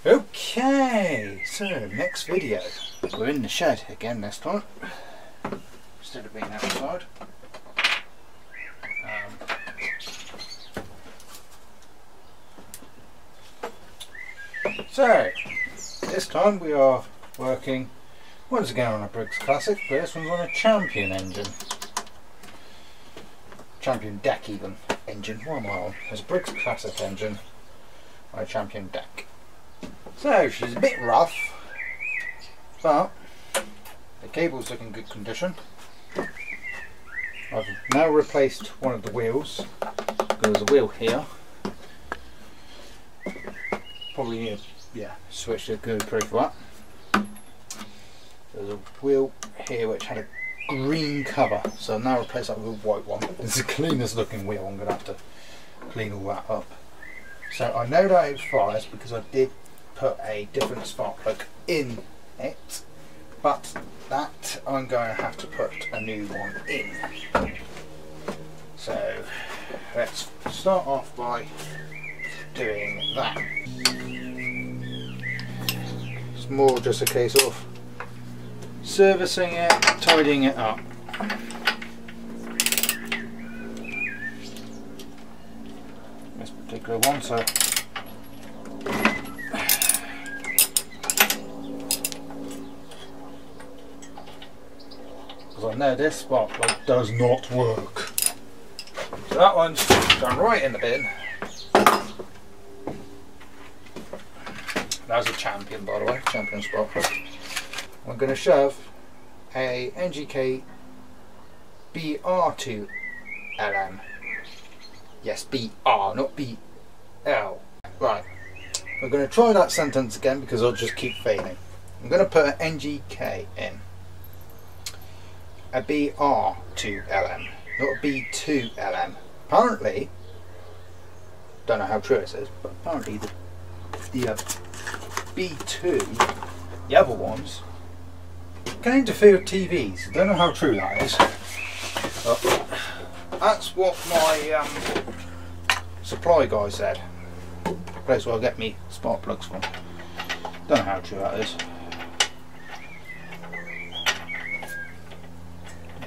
Okay, so next video. We're in the shed again this time, instead of being outside. So, this time we are working once again on a Briggs Classic, but this one's on a Champion engine. Champion deck even engine. What am I on? There's a Briggs Classic engine on a Champion deck. So she's a bit rough, but the cable's looking in good condition. I've now replaced one of the wheels. There's a wheel here. Probably need to switch to GoPro for that. There's a wheel here which had a green cover, so I've now replaced that with a white one. It's the cleanest looking wheel. I'm going to have to clean all that up. So I know that it fires because I did put a different spark plug in it, but that I'm going to have to put a new one in. So let's start off by doing that. It's more just a case of servicing it, tidying it up. This particular one, so because I know this spark plug does not work. So that one's gone right in the bin. That was a Champion, by the way, Champion spark plug. I'm going to shove a NGK BR2LM. Yes, BR, not BL. Right. I'm going to try that sentence again because I'll just keep failing. I'm going to put an NGK in. A BR2LM, not a B2LM. Apparently, don't know how true it is, but apparently the B2, the other ones, can interfere with TVs. I don't know how true that is. But that's what my supply guy said. The place where I get me spark plugs from. Don't know how true that is.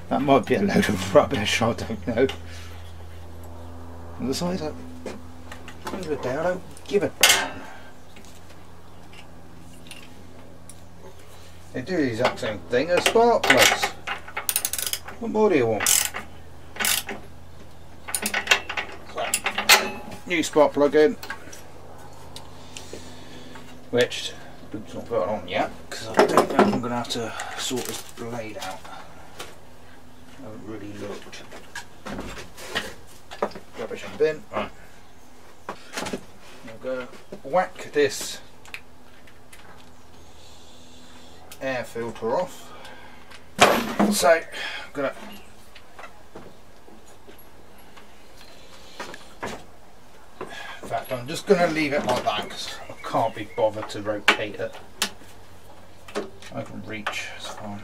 That might be a load of rubbish, I don't know. And besides, at the end of the day, I don't give a damn. They do the exact same thing as spark plugs. What more do you want? So, new spark plug in, which the boot's not put on yet because I don't know if I'm going to have to sort this blade out. I haven't really looked. Rubbish in the bin. Right. I'm going to whack this air filter off. So I'm going to in fact I'm just going to leave it like that because I can't be bothered to rotate it. I can reach, it's fine.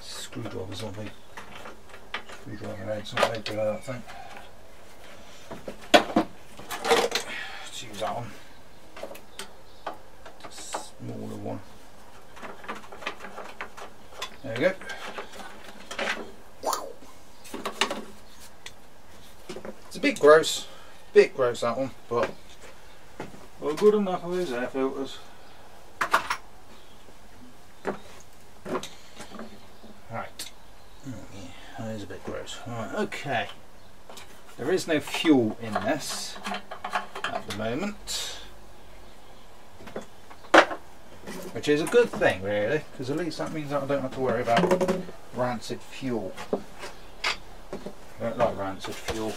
Screwdrivers on me. Screwdriver heads, not very good at that thing. Let's use that one. Smaller one. There we go. It's a bit gross that one, but well, good enough of those air filters. Right. Oh, yeah, that is a bit gross. Right, okay. There is no fuel in this at the moment, which is a good thing really, because at least that means that I don't have to worry about rancid fuel. I don't like rancid fuel.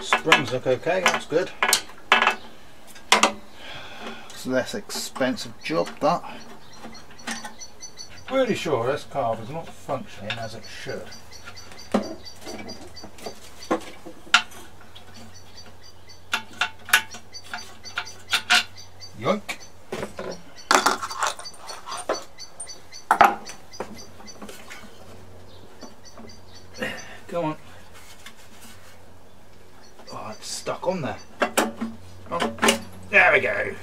Springs look okay, that's good. It's a less expensive job, that. Really sure this carb is not functioning as it should. Yoink! Come on. Oh, it's stuck on there. Oh, there we go.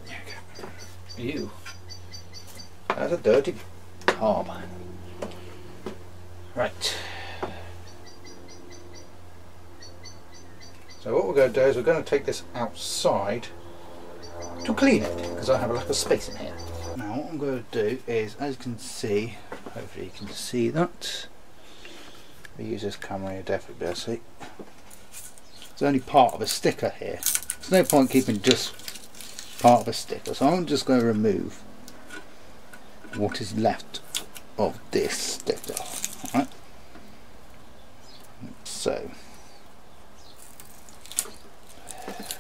There we go. Ew. That's a dirty carb. Right. So what we're going to do is we're going to take this outside to clean it, because I have a lack of space in here. Now what I'm going to do is, as you can see, hopefully you can see that. We use this camera here, definitely be able to see. It's only part of a sticker here. There's no point keeping just part of a sticker, so I'm just going to remove what is left of this sticker. Alright. So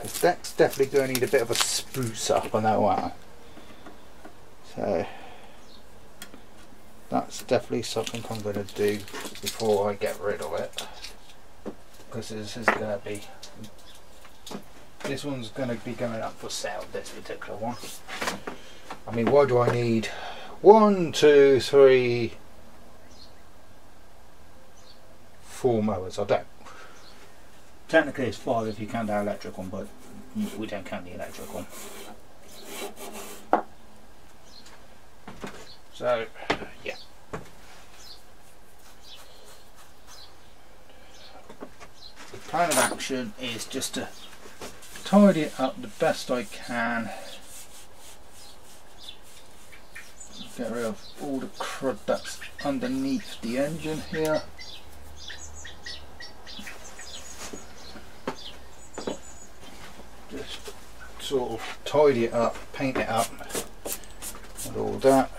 this deck's definitely going to need a bit of a spruce up, I know that. So that's definitely something I'm going to do before I get rid of it, because this is going to be, this one's going to be going up for sale, this particular one. I mean, why do I need 1, 2, 3, 4 mowers? I don't. Technically it's 5 if you count the electric one, but we don't count the electric one. So yeah. The plan of action is just to tidy it up the best I can. Get rid of all the crud that's underneath the engine here. Just sort of tidy it up, paint it up and all that.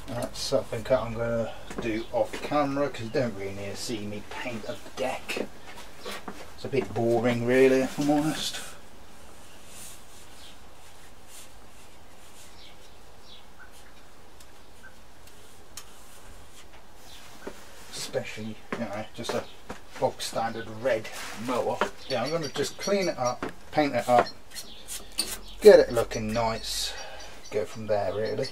That's something that I'm going to do off camera, because you don't really need to see me paint a deck. It's a bit boring really, if I'm honest. Especially, you know, just a bog standard red mower. Yeah, I'm going to just clean it up, paint it up, get it looking nice, go from there really.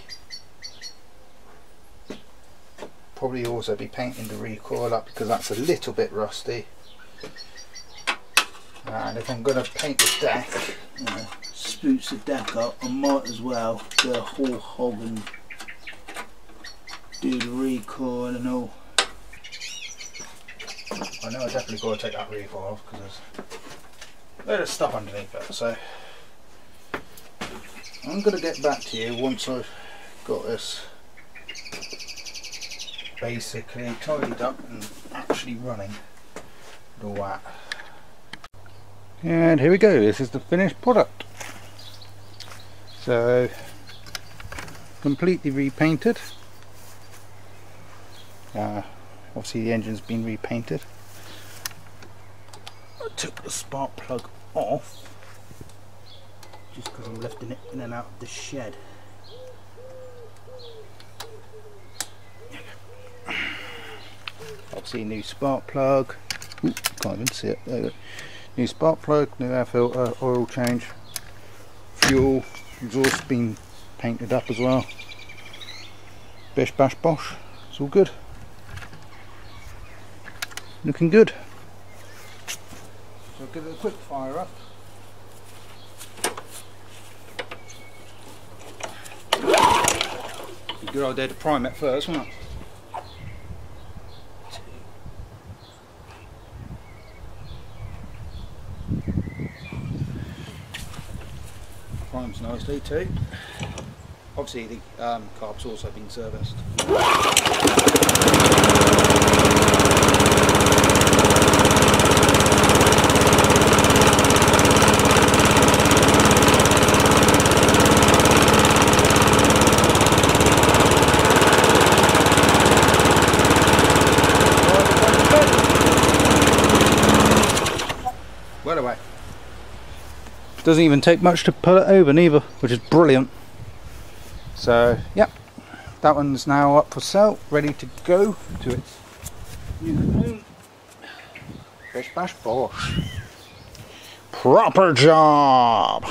Probably also be painting the recoil up, because that's a little bit rusty. And if I'm going to paint the deck, you know, spruce the deck up, I might as well do a whole hog and do the recoil and all. I know I definitely got to take that recoil off, because there's a load of stuff underneath it. So I'm going to get back to you once I've got this basically tidied up and actually running and all that. And here we go, this is the finished product. So completely repainted. Obviously the engine's been repainted. I took the spark plug off just because I'm lifting it in and out of the shed. Obviously new spark plug. Ooh, can't even see it. There we go. New spark plug, new air filter, oil change, fuel, exhaust been painted up as well. Bish bash bosh, it's all good. Looking good. So I'll give it a quick fire up. Be a good idea to prime it first, wouldn't it? Primes nicely too. Obviously the carb's also been serviced. Well away. Doesn't even take much to pull it over neither, which is brilliant. So yeah, that one's now up for sale, ready to go to its new home. Bish bash bosh. Proper job.